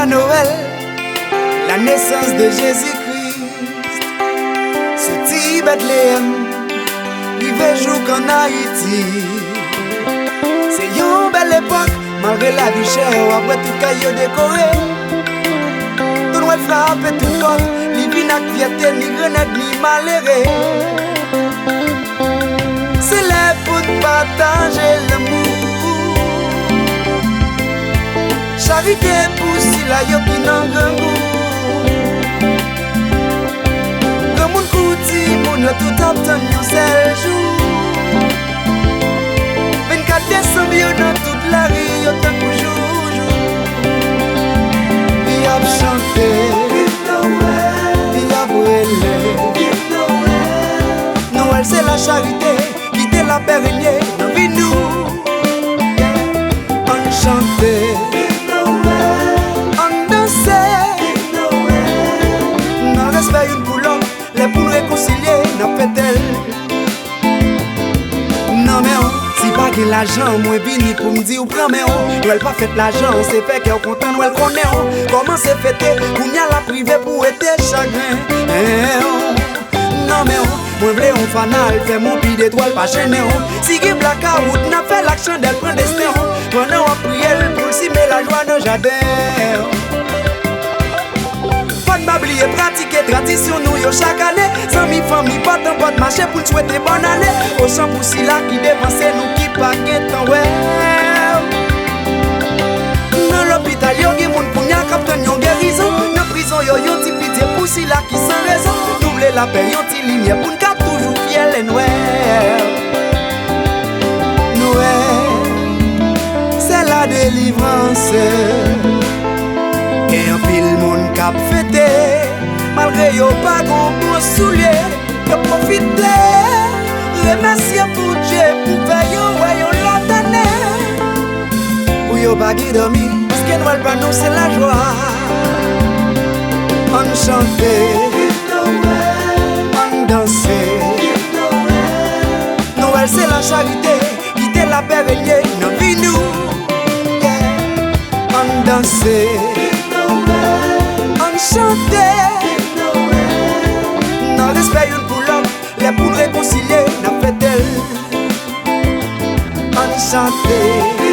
à Noël, la naissance de Jésus-Christ. Sous Bethléem, il veut jouer qu'en Haïti. C'est une belle époque, malgré la vie chère, après tout caillou décoré. Tout le monde frappe tout le corps, ni vinac, fierté, ni grenade, ni maléré. C'est là pour partager l'amour. Charité pour si la yo qui n'en goût. Comme mon couti, mon tout obtenu un seul jour. 24 décembre, yo dans toute la rue, yo tant pour jour. Il a chanté, il a brûlé. Noël c'est la charité, quitter la pérennité dans vie nous. On chantait. Une boulot, les poules réconciliées, n'a fait elle. Non mais on, si pas que l'argent, moi vini pour me dire ou prends mais on. Noël pas fait l'argent, c'est fait qu'elle content, Noël connaît on. Comment c'est fêté, pour n'y a la privée pour être chagrin. Non mais on, moi v'lais on fanal, fait mon pied d'étoile, pas chaîné on. Si qui blackout, n'a fait l'action d'elle prend destin on. Pendant on prière pour si mais la joie dans le jardin. M'oublier pratiquer tradition nous yo chaque année. Sans mi famille pas en pas de marché pour nous souhaiter bonne année. Au champ pour si là qui dépense nous qui pas temps ouais. Dans l'hôpital yo gi moun pou nya capte yon guérison. Dans prison yo yon ti pitié pour si là qui sans raison. Doubler la paix yon ti lumière pour nous toujours fiel et noël. Noël c'est la délivrance. Et un pile moun k'ap fêté, malgré yo pas gon bon soulier, yo profite, remercier pour Dieu pour faire yo voyons l'autre année. Pour yo pas qui dormi, parce que Noël pour nous c'est la joie. On chantait, on dansait. Noël c'est la charité, quitter la pérennité, nos vies nous. On dansait. On chantait, non respect une pour l'autre, les poules réconciliées, n'a fait elle. On chantait.